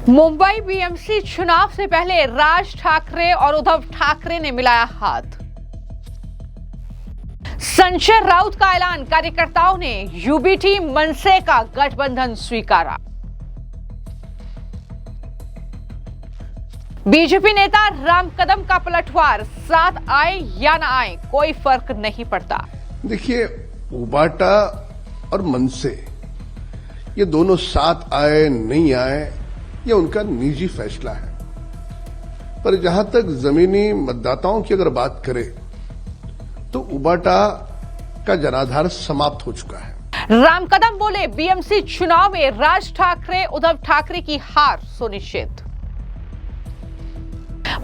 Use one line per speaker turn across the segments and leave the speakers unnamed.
Mumbai BMC चुनाव से पहले राज ठाकरे और उद्धव ठाकरे ने मिलाया हाथ। संजय राउत का ऐलान, कार्यकर्ताओं ने यूबीटी मनसे का गठबंधन स्वीकारा। बीजेपी नेता राम कदम का पलटवार, साथ आए या न आए कोई फर्क नहीं पड़ता।
देखिए, उबाटा और मनसे ये दोनों साथ आए नहीं आए ये उनका निजी फैसला है, पर जहां तक जमीनी मतदाताओं की अगर बात करें तो उबाटा का जनाधार समाप्त हो चुका है।
राम कदम बोले, बीएमसी चुनाव में राज ठाकरे उद्धव ठाकरे की हार सुनिश्चित।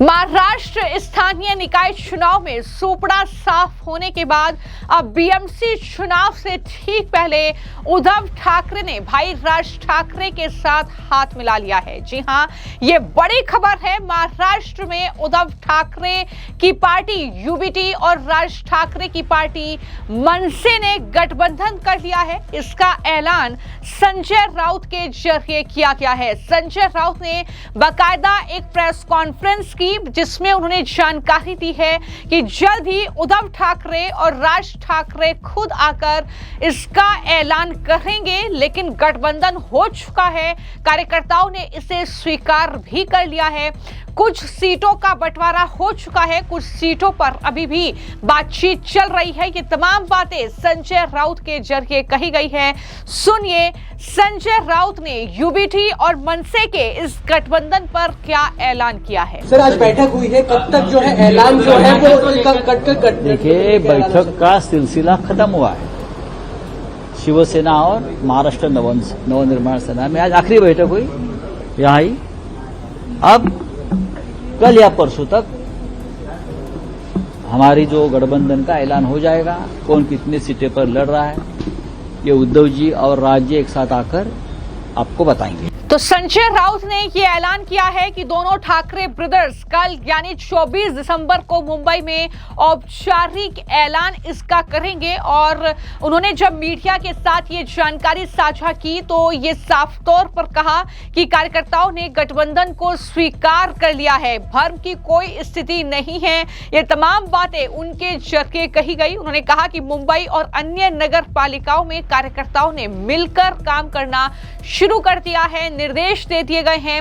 महाराष्ट्र स्थानीय निकाय चुनाव में सूपड़ा साफ होने के बाद अब बीएमसी चुनाव से ठीक पहले उद्धव ठाकरे ने भाई राज ठाकरे के साथ हाथ मिला लिया है। जी हां, ये बड़ी खबर है। महाराष्ट्र में उद्धव ठाकरे की पार्टी यूबीटी और राज ठाकरे की पार्टी मनसे ने गठबंधन कर लिया है। इसका ऐलान संजय राउत के जरिए किया गया है। संजय राउत ने बाकायदा एक प्रेस कॉन्फ्रेंस की जिसमें उन्होंने जानकारी दी है कि जल्द ही उद्धव ठाकरे और राज ठाकरे खुद आकर इसका ऐलान करेंगे, लेकिन गठबंधन हो चुका है। कार्यकर्ताओं ने इसे स्वीकार भी कर लिया है। कुछ सीटों का बंटवारा हो चुका है, कुछ सीटों पर अभी भी बातचीत चल रही है। ये तमाम बातें संजय राउत के जरिए कही गई है। सुनिए संजय राउत ने यूबीटी और मनसे के इस गठबंधन पर क्या ऐलान किया है।
सर, आज बैठक हुई है, कब तक जो है ऐलान जो है वो कट
देखिए, बैठक का सिलसिला खत्म हुआ है। शिवसेना और महाराष्ट्र नवनिर्माण सेना में आज आखिरी बैठक हुई यहाँ ही। अब कल या परसों तक हमारी जो गठबंधन का ऐलान हो जाएगा। कौन कितनी सीटें पर लड़ रहा है ये उद्धव जी और राज्य एक साथ आकर आपको बताएंगे।
तो संजय राउत ने ये ऐलान किया है कि दोनों ठाकरे ब्रदर्स कल यानी 24 दिसंबर को मुंबई में औपचारिक ऐलान इसका करेंगे। और उन्होंने जब मीडिया के साथ ये जानकारी साझा की तो ये साफ तौर पर कहा कि कार्यकर्ताओं ने गठबंधन को स्वीकार कर लिया है, भ्रम की कोई स्थिति नहीं है। ये तमाम बातें उनके जरिए कही गई। उन्होंने कहा कि मुंबई और अन्य नगर पालिकाओं में कार्यकर्ताओं ने मिलकर काम करना शुरू कर दिया है, निर्देश दे दिए गए हैं।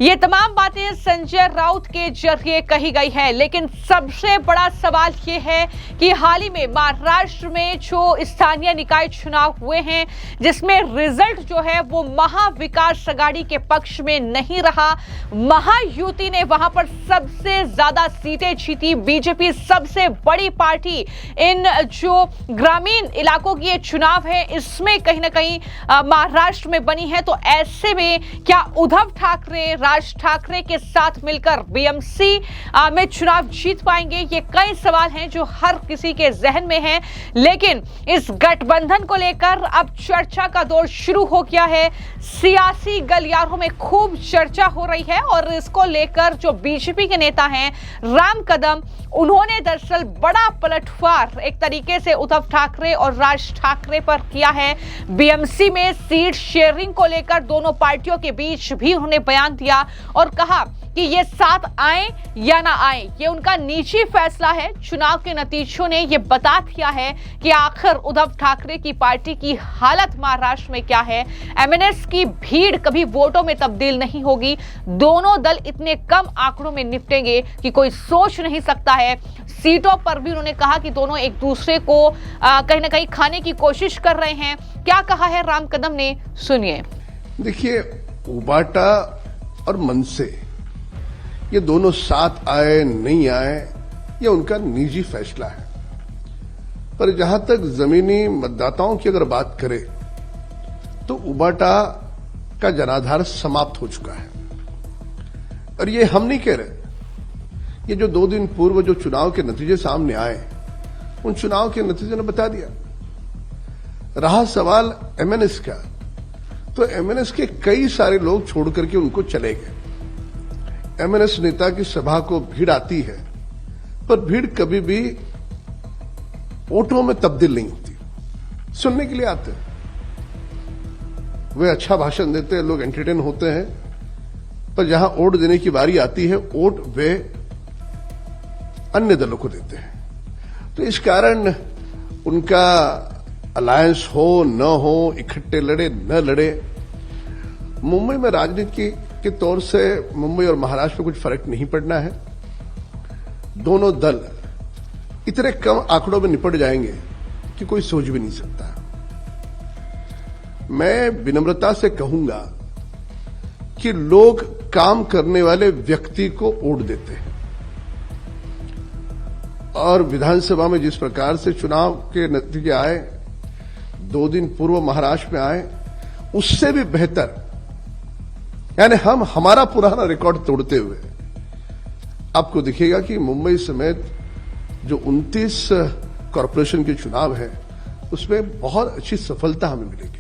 ये तमाम बातें संजय राउत के जरिए कही गई है। लेकिन सबसे बड़ा सवाल ये है कि हाल ही में महाराष्ट्र में जो स्थानीय निकाय चुनाव हुए हैं जिसमें रिजल्ट जो है वो महाविकास आघाड़ी के पक्ष में नहीं रहा। महायुति ने वहां पर सबसे ज्यादा सीटें जीती। बीजेपी सबसे बड़ी पार्टी इन जो ग्रामीण इलाकों की ये चुनाव है इसमें कहीं ना कहीं महाराष्ट्र में बनी है। तो ऐसे में क्या उद्धव ठाकरे राज ठाकरे के साथ मिलकर बीएमसी में चुनाव जीत पाएंगे? ये कई सवाल हैं जो हर किसी के जहन में हैं। लेकिन इस गठबंधन को लेकर अब चर्चा का दौर शुरू हो गया है। सियासी गलियारों में खूब चर्चा हो रही है और इसको लेकर जो बीजेपी के नेता हैं राम कदम, उन्होंने दरअसल बड़ा पलटवार एक तरीके से उद्धव ठाकरे और राज ठाकरे पर किया है। बीएमसी में सीट शेयरिंग को लेकर दोनों पार्टियों के बीच भी उन्होंने बयान दिया और कहा कि ये साथ आए या ना आए ये उनका निजी फैसला है। चुनाव के नतीजों ने ये बता दिया है कि आखिर उद्धव ठाकरे की पार्टी की हालत महाराष्ट्र में क्या है। एमएनएस की भीड़ कभी वोटों में तब्दील नहीं होगी। दोनों दल इतने कम आंकड़ों में निपटेंगे कि कोई सोच नहीं सकता है। सीटों पर भी उन्होंने कहा कि दोनों एक दूसरे को कहीं ना कहीं खाने की कोशिश कर रहे हैं। क्या कहा है राम कदम ने, सुनिए।
देखिए, उबाटा और मनसे ये दोनों साथ आए नहीं आए ये उनका निजी फैसला है, पर जहां तक जमीनी मतदाताओं की अगर बात करें तो उबाटा का जनाधार समाप्त हो चुका है। और ये हम नहीं कह रहे, ये जो 2 दिन पूर्व जो चुनाव के नतीजे सामने आए उन चुनाव के नतीजे ने बता दिया। रहा सवाल एमएनएस का, तो एमएनएस के कई सारे लोग छोड़ करके उनको चले गए। एमएनएस नेता की सभा को भीड़ आती है, पर भीड़ कभी भी वोटों में तब्दील नहीं होती। सुनने के लिए आते हैं, वे अच्छा भाषण देते हैं, लोग एंटरटेन होते हैं, पर जहां वोट देने की बारी आती है वोट वे अन्य दलों को देते हैं। तो इस कारण उनका अलायंस हो न हो, इकट्ठे लड़े न लड़े, मुंबई में राजनीति के तौर से मुंबई और महाराष्ट्र में कुछ फर्क नहीं पड़ना है। दोनों दल इतने कम आंकड़ों में निपट जाएंगे कि कोई सोच भी नहीं सकता। मैं विनम्रता से कहूंगा कि लोग काम करने वाले व्यक्ति को वोट देते हैं और विधानसभा में जिस प्रकार से चुनाव के नतीजे आए, 2 दिन पूर्व महाराष्ट्र में आए, उससे भी बेहतर, यानी हम हमारा पुराना रिकॉर्ड तोड़ते हुए आपको दिखेगा कि मुंबई समेत जो 29 कॉरपोरेशन के चुनाव है उसमें बहुत अच्छी सफलता हमें मिलेगी।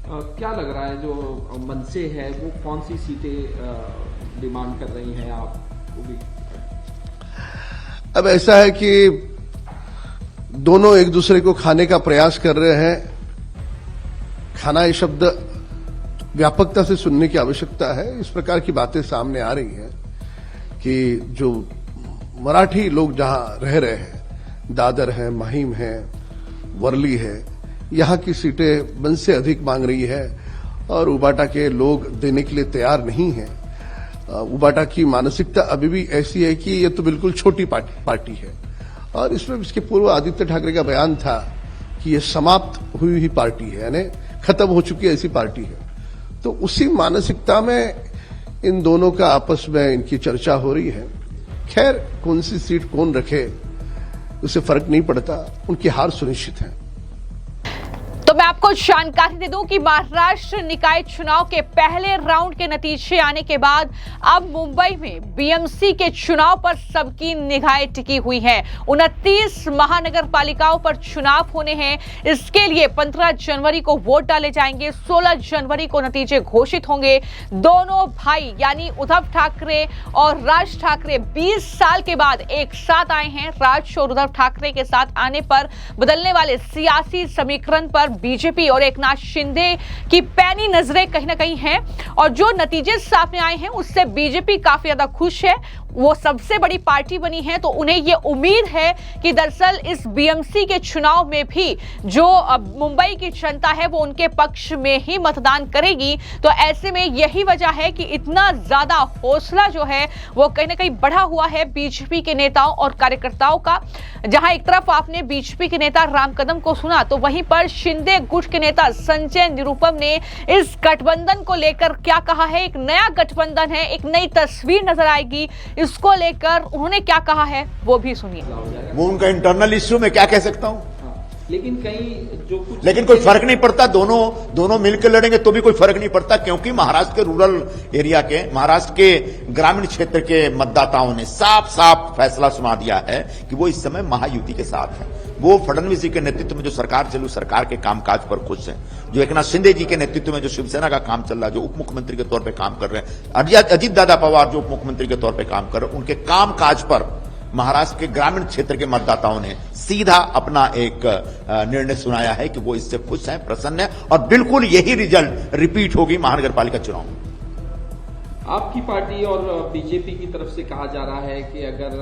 क्या लग रहा है जो मनसे है वो कौन सी सीटें डिमांड कर रही हैं आपको भी?
अब ऐसा है कि दोनों एक दूसरे को खाने का प्रयास कर रहे हैं। खाना ये शब्द व्यापकता से सुनने की आवश्यकता है। इस प्रकार की बातें सामने आ रही हैं कि जो मराठी लोग जहां रह रहे हैं, दादर है, माहिम है, वर्ली है, यहां की सीटें मन से अधिक मांग रही है और उबाटा के लोग देने के लिए तैयार नहीं है। उबाटा की मानसिकता अभी भी ऐसी है कि ये तो बिल्कुल छोटी पार्टी है और इसमें इसके पूर्व आदित्य ठाकरे का बयान था कि ये समाप्त हुई ही पार्टी है, यानी खत्म हो चुकी ऐसी पार्टी है। तो उसी मानसिकता में इन दोनों का आपस में इनकी चर्चा हो रही है। खैर, कौन सी सीट कौन रखे उससे फर्क नहीं पड़ता, उनकी हार सुनिश्चित है।
तो मैं आपको जानकारी दे दूं कि महाराष्ट्र निकाय चुनाव के पहले राउंड के नतीजे आने के बाद अब मुंबई में बीएमसी के चुनाव पर सबकी निगाहें टिकी हुई हैं। 29 महानगर पालिकाओं पर चुनाव होने हैं। इसके लिए 15 जनवरी को वोट डाले जाएंगे, 16 जनवरी को नतीजे घोषित होंगे। दोनों भाई यानी उद्धव ठाकरे और राज ठाकरे 20 साल के बाद एक साथ आए हैं। राज और उद्धव ठाकरे के साथ आने पर बदलने वाले सियासी समीकरण पर बीजेपी और एकनाथ शिंदे की पैनी नजरें कहीं ना कहीं हैं और जो नतीजे सामने आए हैं उससे बीजेपी काफी ज्यादा खुश है। वो सबसे बड़ी पार्टी बनी है तो उन्हें ये उम्मीद है कि दरअसल इस बीएमसी के चुनाव में भी जो मुंबई की जनता है वो उनके पक्ष में ही मतदान करेगी। तो ऐसे में यही वजह है कि इतना ज्यादा हौसला जो है वो कहीं ना कहीं बढ़ा हुआ है बीजेपी के नेताओं और कार्यकर्ताओं का। जहां एक तरफ आपने बीजेपी के नेता राम कदम को सुना तो वहीं पर शिंदे गुट के नेता संजय निरुपम ने इस गठबंधन को लेकर क्या कहा है। एक नया गठबंधन है, एक नई तस्वीर नजर आएगी, इसको लेकर उन्होंने क्या कहा है वो भी सुनिए।
वो उनका इंटरनल इश्यू में क्या कह सकता हूं,
लेकिन कहीं जो कुछ
लेकिन कोई फर्क नहीं पड़ता। दोनों मिलकर लड़ेंगे तो भी कोई फर्क नहीं पड़ता, क्योंकि महाराष्ट्र के रूरल एरिया के, महाराष्ट्र के ग्रामीण क्षेत्र के मतदाताओं ने साफ साफ फैसला सुना दिया है कि वो इस समय महायुति के साथ है। वो फडणवीस जी के नेतृत्व में जो सरकार चली, सरकार के कामकाज पर खुश है। जो एकनाथ शिंदे जी के नेतृत्व में जो शिवसेना का काम चल रहा है, जो उप मुख्यमंत्री के तौर पर काम कर रहे हैं, अजीत दादा पवार जो उप मुख्यमंत्री के तौर पर काम कर रहे हैं, उनके कामकाज पर महाराष्ट्र के ग्रामीण क्षेत्र के मतदाताओं ने सीधा अपना एक निर्णय सुनाया है कि वो इससे खुश हैं, प्रसन्न हैं और बिल्कुल यही रिजल्ट रिपीट होगी महानगर पालिका चुनाव में।
आपकी पार्टी और बीजेपी की तरफ से कहा जा रहा है कि अगर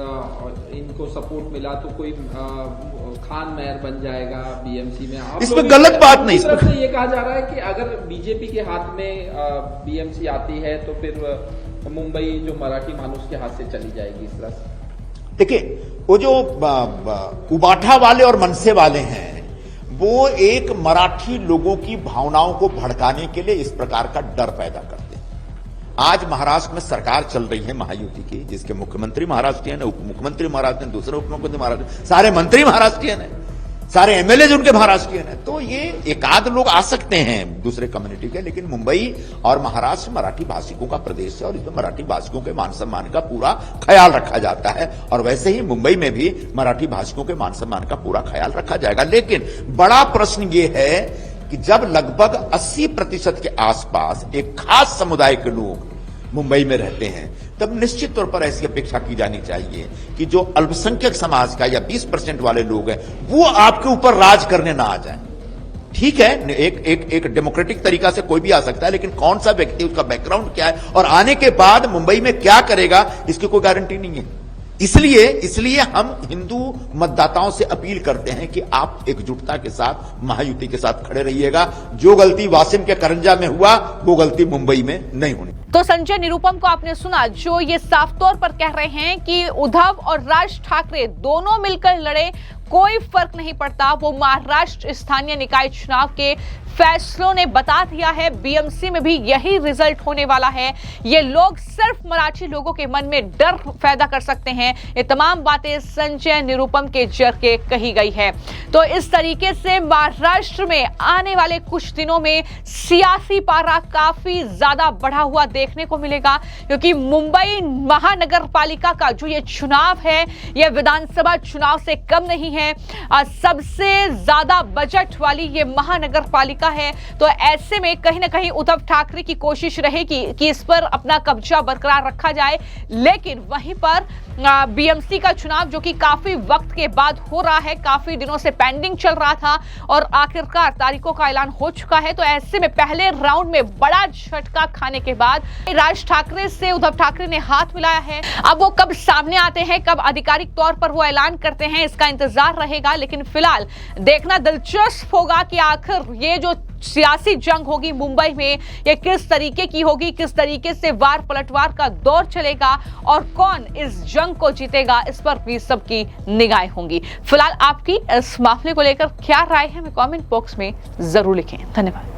इनको सपोर्ट मिला तो कोई खान मेयर बन जाएगा बीएमसी में।
इसमें गलत बात नहीं,
इस तरफ से ये कहा जा रहा है कि अगर बीजेपी के हाथ में बीएमसी आती है तो फिर मुंबई जो मराठी मानुस के हाथ से चली जाएगी। इस तरह से
देखिए, वो जो उबाठा वाले और मनसे वाले हैं वो एक मराठी लोगों की भावनाओं को भड़काने के लिए इस प्रकार का डर पैदा करते हैं। आज महाराष्ट्र में सरकार चल रही है महायुति की, जिसके मुख्यमंत्री महाराष्ट्रीयन है, उप मुख्यमंत्री महाराष्ट्रीयन, दूसरे उप मुख्यमंत्री महाराष्ट्रीयन, सारे मंत्री महाराष्ट्रीयन है, सारे एमएलए उनके महाराष्ट्रीयन है। तो ये एकाध लोग आ सकते हैं दूसरे कम्युनिटी के, लेकिन मुंबई और महाराष्ट्र मराठी भाषिकों का प्रदेश है और इसमें मराठी भाषिकों के मान सम्मान का पूरा ख्याल रखा जाता है और वैसे ही मुंबई में भी मराठी भाषिकों के मान सम्मान का पूरा ख्याल रखा जाएगा। लेकिन बड़ा प्रश्न ये है कि जब लगभग 80% के आसपास एक खास समुदाय के लोग मुंबई में रहते हैं, तब निश्चित तौर पर ऐसी अपेक्षा की जानी चाहिए कि जो अल्पसंख्यक समाज का या 20% वाले लोग हैं वो आपके ऊपर राज करने ना आ जाएं। ठीक है, एक डेमोक्रेटिक तरीका से कोई भी आ सकता है, लेकिन कौन सा व्यक्ति, उसका बैकग्राउंड क्या है और आने के बाद मुंबई में क्या करेगा, इसकी कोई गारंटी नहीं है। इसलिए हम हिंदू मतदाताओं से अपील करते हैं कि आप एकजुटता के साथ, महायुति के साथ खड़े रहिएगा। जो गलती वासिम के करंजा में हुआ, वो गलती मुंबई में नहीं होनी।
तो संजय निरुपम को आपने सुना, जो ये साफ तौर पर कह रहे हैं कि उद्धव और राज ठाकरे दोनों मिलकर लड़े, कोई फर्क नहीं पड़ता। वो महाराष्ट्र स्थानीय निकाय चुनाव के फैसलों ने बता दिया है, बीएमसी में भी यही रिजल्ट होने वाला है। ये लोग सिर्फ मराठी लोगों के मन में डर पैदा कर सकते हैं। ये तमाम बातें संजय निरुपम के जरिए कही गई है। तो इस तरीके से महाराष्ट्र में आने वाले कुछ दिनों में सियासी पारा काफी ज्यादा बढ़ा हुआ देखने को मिलेगा, क्योंकि मुंबई महानगर पालिका का जो ये चुनाव है, यह विधानसभा चुनाव से कम नहीं है। सबसे ज्यादा बजट वाली ये महानगर पालिका है। तो ऐसे में कहीं ना कहीं उद्धव ठाकरे की कोशिश रहेगी कि इस पर अपना कब्जा बरकरार रखा जाए। लेकिन वहीं पर बीएमसी का चुनाव, जो कि काफी वक्त के बाद हो रहा है, काफी दिनों से पेंडिंग चल रहा था और आखिरकार तारीखों का ऐलान हो चुका है। तो ऐसे में पहले राउंड में बड़ा झटका खाने के बाद राज ठाकरे से उद्धव ठाकरे ने हाथ मिलाया है। अब वो कब सामने आते हैं, कब आधिकारिक तौर पर वो ऐलान करते हैं, इसका इंतजार रहेगा। लेकिन फिलहाल देखना दिलचस्प होगा कि आखिर ये जो सियासी जंग होगी मुंबई में, ये किस तरीके की होगी, किस तरीके से वार पलटवार का दौर चलेगा और कौन इस जंग को जीतेगा, इस पर भी सबकी निगाहें होंगी। फिलहाल आपकी इस मामले को लेकर क्या राय है, हमें कमेंट बॉक्स में जरूर लिखें। धन्यवाद।